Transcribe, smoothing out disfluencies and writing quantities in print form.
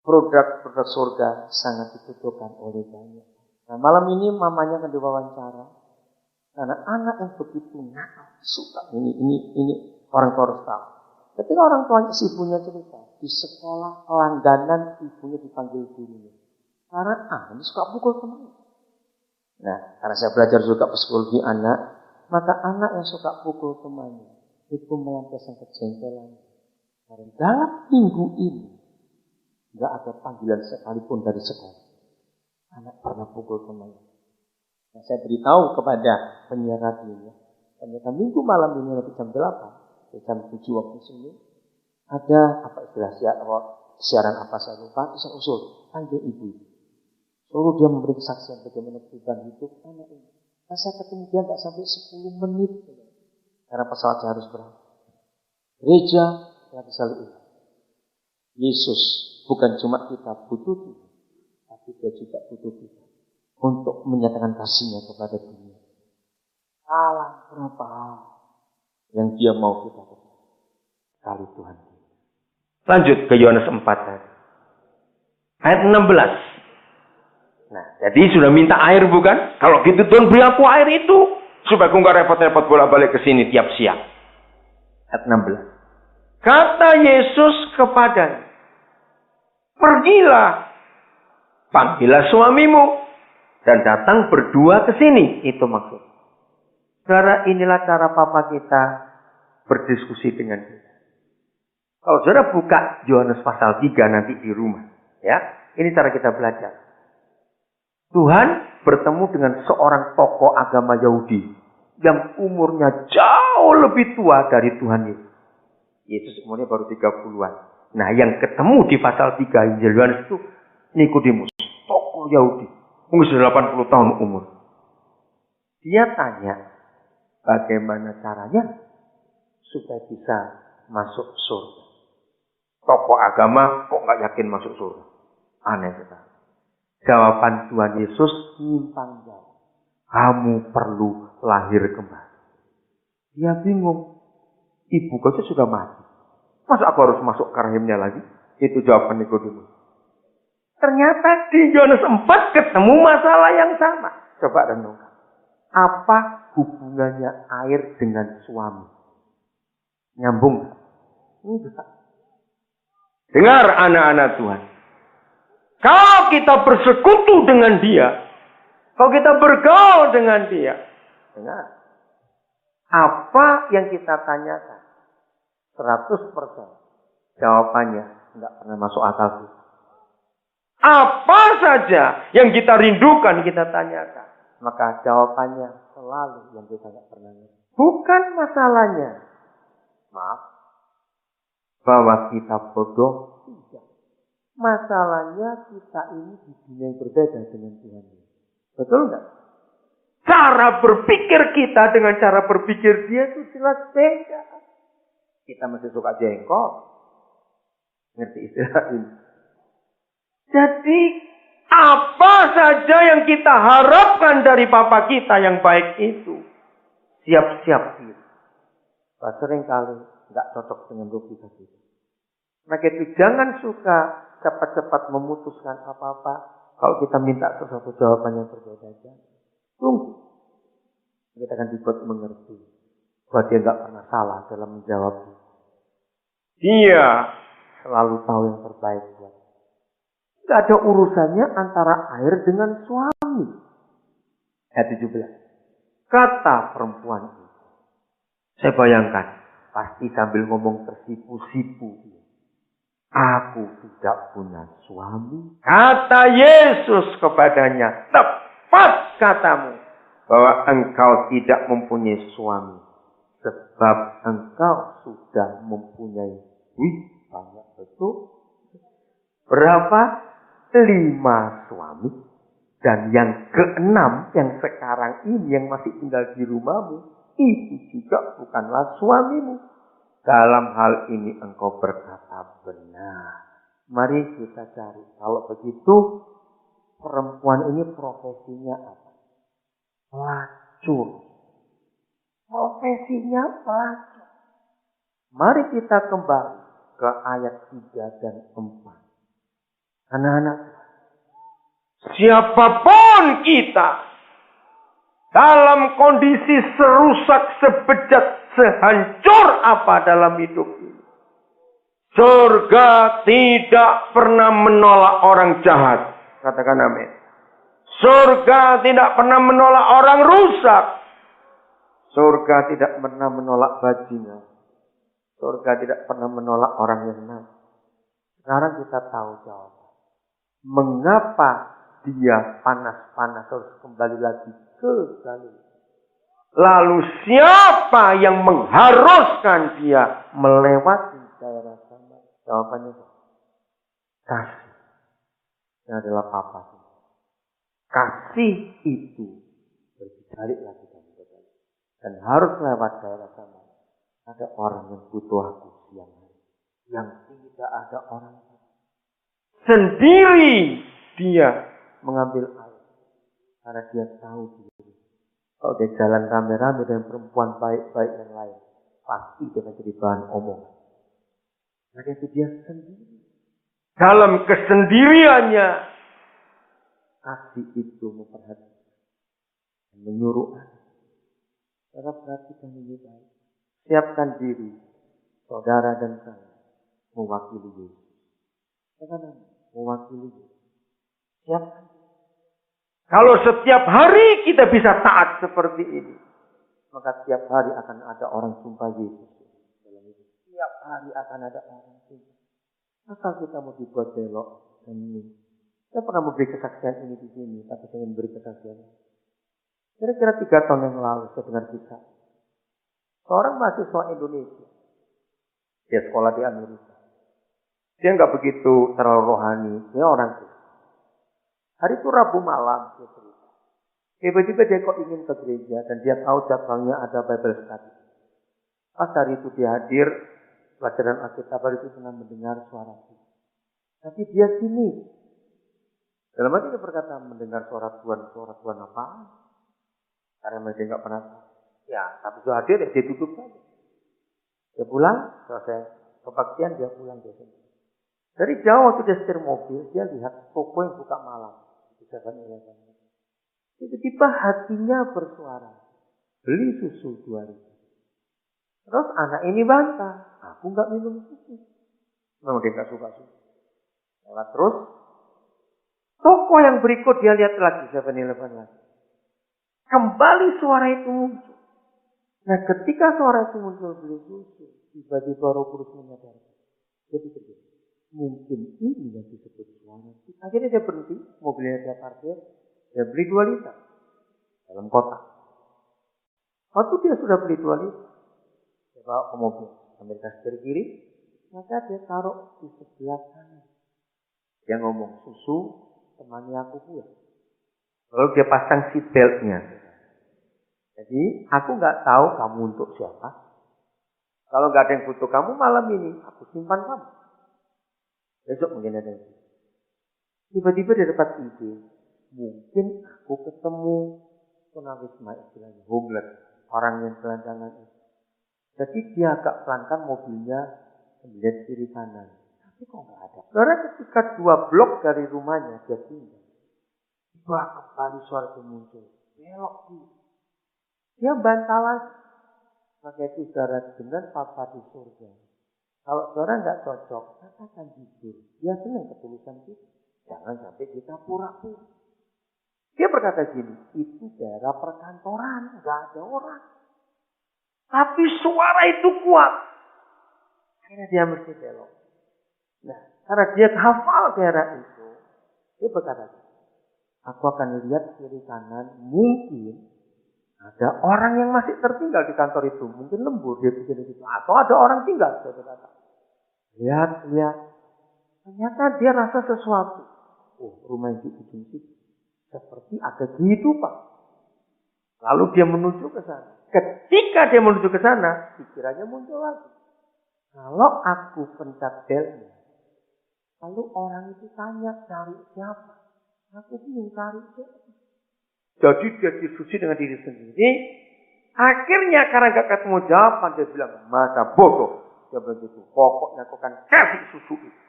produk-produk surga sangat dibutuhkan oleh banyak. Nah, malam ini mamanya akan diwawancara. Karena anak yang begitu suka ini orang tua harus tahu. Ketika orang tuanya si ibunya cerita di sekolah langganan ibunya dipanggil gurunya. Karena ini suka pukul teman. Nah, karena saya belajar juga psikologi anak, maka anak yang suka pukul temannya itu melampiaskan kejengkelan. Karena dalam minggu ini nggak ada panggilan sekalipun dari sekolah. Anak pernah pukul temannya. Nah, saya beritahu kepada penyiar radio, ternyata minggu malam ini lebih jam 8, jam 7 waktu sini, ada apa istilah siaran apa saya lupa, saya usul, panggil ibu. Lalu dia memberi kesaksian bagaimana perubahan hidup anak ini. Nah, saya ketemu dia nggak sampai 10 menit, karena pesawatnya harus berangkat. Gereja lagi selalu ingat, Yesus bukan cuma kita butuh dia, tapi dia juga butuh kita untuk menyatakan kasihnya kepada dunia. Allah berapa yang dia mau kita lakukan. Kali Tuhan. Lanjut ke Yohanes 4 tadi. Ayat 16. Nah, jadi sudah minta air bukan? Kalau gitu Tuhan beri aku air itu. Supaya aku nggak repot-repot bolak-balik ke sini tiap siang. Ayat 16. Kata Yesus kepadanya, pergilah, panggillah suamimu, dan datang berdua ke sini. Itu maksud. Saudara, inilah cara papa kita berdiskusi dengan kita. Kalau saudara buka Yohanes pasal 3 nanti di rumah. Ya, ini cara kita belajar. Tuhan bertemu dengan seorang tokoh agama Yahudi yang umurnya jauh lebih tua dari Tuhan Yesus. Yesus umurnya baru 30-an. Nah, yang ketemu di pasal 3 Injil Yohanes itu Nikodemus, tokoh Yahudi. Umur 80 tahun umur. Dia tanya, bagaimana caranya supaya bisa masuk surga? Tokoh agama kok nggak yakin masuk surga? Aneh sekali. Jawaban Tuhan Yesus nyimpang jauh. Kamu perlu lahir kembali. Dia bingung. Ibu kau sudah mati. Masa aku harus masuk ke rahimnya lagi? Itu jawaban Nikodemus. Ternyata di Yohanes 4 ketemu masalah yang sama. Coba renungkan. Apa hubungannya air dengan suami? Nyambung? Enggak. Dengar anak-anak Tuhan. Kalau kita bersekutu dengan dia, kalau kita bergaul dengan dia, dengar. Apa yang kita tanyakan? 100% jawabannya enggak pernah masuk akal kita. Apa saja yang kita rindukan, kita tanyakan. Maka jawabannya selalu yang kita tidak pernah ngerti. Bukan masalahnya. Maaf. Bahwa kita bodoh. Tidak. Masalahnya kita ini di dunia yang berbeda dengan Tuhan. Betul enggak? Cara berpikir kita dengan cara berpikir dia itu jelas beda. Kita masih suka jengkol. Ngerti istilah ini? Jadi, apa saja yang kita harapkan dari Papa kita yang baik itu, siap-siap kita. Seringkali nggak cocok dengan logika kita. Maka itu jangan suka cepat-cepat memutuskan apa-apa. Kalau kita minta sesuatu jawaban yang berbeda aja, tunggu. Kita akan dibuat mengerti bahwa dia nggak pernah salah dalam menjawabnya. Dia selalu tahu yang terbaik buat. Tidak ada urusannya antara air dengan suami. Ayat 17. Kata perempuan itu. Saya bayangkan. Pasti sambil ngomong tersipu-sipu. Aku tidak punya suami. Kata Yesus kepadanya. Tepat katamu. Bahwa engkau tidak mempunyai suami. Sebab engkau sudah mempunyai. Banyak betul. Berapa? 5 suami. Dan yang ke-6 yang sekarang ini yang masih tinggal di rumahmu. Itu juga bukanlah suamimu. Dalam hal ini engkau berkata benar. Mari kita cari. Kalau begitu perempuan ini profesinya apa? Pelacur. Profesinya pelacur. Mari kita kembali ke ayat 3 dan 4. Anak-anak, siapapun kita, dalam kondisi serusak, sebejat, sehancur apa dalam hidup ini, surga tidak pernah menolak orang jahat. Katakan amin. Surga tidak pernah menolak orang rusak. Surga tidak pernah menolak bajingan. Surga tidak pernah menolak orang yang nakal. Sekarang kita tahu jawaban. Mengapa dia panas-panas harus kembali lagi ke Galilea? Lalu siapa yang mengharuskan dia melewati daerah sana? Jawabannya kasih. Ini adalah Papa. Kasih itu berbalik lagi dan harus lewat daerah sana. Ada orang yang butuh aku siang hari, yang tidak ada orang sendiri dia mengambil air karena dia tahu diri. Kalau dia jalan rame-rame dengan perempuan baik-baik yang lain, pasti dia menjadi bahan omongan. Karena itu dia sendiri. Dalam kesendiriannya, kasih itu memperhatikan dan menyuruh anak. Saudara perhatikan ini baik. Siapkan diri, saudara dan saya, mewakili Yesus. Karena mewakili Yesus. Siapkan. Kalau setiap hari kita bisa taat seperti ini, maka setiap hari akan ada orang sumpah Yesus. Setiap hari akan ada orang sumpah. Asal kita mau dibuat belok dan ini. Saya pernah memberi kesaksian ini di sini, tapi saya ingin beri kesaksian. Kira-kira 3 tahun yang lalu saya dengar kisah. Seorang mahasiswa Indonesia. Dia sekolah di Amerika. Dia nggak begitu terlalu rohani. Dia orang Kristen. Hari itu Rabu malam dia cerita. Tiba-tiba dia kok ingin ke gereja dan dia tahu jadwalnya ada Bible study. Pas hari itu dia hadir, pelajaran Alkitab itu pernah mendengar suara Tuhan. Tapi dia sini. Dalam hati dia berkata, mendengar suara Tuhan apaan? Karena dia nggak pernah tahu. Ya, tapi itu hadir, dia tutup saja. Dia pulang, selesai kebaktian, dia pulang. Dia sendiri. Dari jauh waktu dia setir mobil, dia lihat toko yang buka malam. Tiba-tiba hatinya bersuara. Beli susu 2.000. Terus anak ini bantah. Aku nggak minum susu. Memang dia nggak suka susu. Lewat terus. Toko yang berikut dia lihat lagi. 7-Eleven lagi. Kembali suara itu muncul. Nah ketika suara itu muncul beli susu. Tiba-tiba Roh Kudus menyadarkan. Dia pikir, mungkin ini yang disebut suara. Akhirnya dia berhenti. Mobilnya dia parkir. Dia beli 2 liter. Dalam kotak. Waktu dia sudah beli 2 liter. Dia bawa ke mobil. Ambil kasir kiri. Maka dia taruh di sebelah kanan. Dia ngomong, susu temani aku pulang. Lalu dia pasang seat belt-nya. Jadi, aku nggak tahu kamu untuk siapa. Kalau nggak ada yang butuh kamu malam ini, aku simpan kamu. Besok mungkin ada yang butuh. Tiba-tiba dia dapat ide. Mungkin aku ketemu tunawisma istilahnya, homeless, orang yang telanjangan itu. Jadi dia agak pelankan mobilnya melihat kiri kanan. Tapi kok nggak ada. Karena ketika 2 blok dari rumahnya dia tinggal. Tiba kembali suara itu muncul. Belok kiri. Dia bantah lagi. Maka itu saudara dengan Papa di surga. Kalau saudara nggak cocok, katakan jujur. Dia senang ketulusan kita. Jangan sampai kita pura-pura. Dia berkata gini, itu daerah perkantoran, nggak ada orang. Tapi suara itu kuat. Akhirnya dia mesti belok. Nah, karena dia hafal daerah itu, dia berkata, aku akan lihat kiri kanan, mungkin ada orang yang masih tertinggal di kantor itu. Mungkin lembur, dia pikir gitu. Atau ada orang tinggal, dia berkata. Lihat. Ternyata dia rasa sesuatu. Oh, rumah yang di ujung situ. Seperti ada kehidupan. Lalu dia menuju ke sana. Ketika dia menuju ke sana, pikirannya muncul lagi. Kalau aku pencet belnya, lalu orang itu tanya cari siapa? Aku bingung cari siapa. Jadi dia diskusi dengan diri sendiri. Akhirnya karena gak ketemu jawaban, dia bilang, masa bodoh. Dia begitu. Pokoknya aku akan kasih susu itu.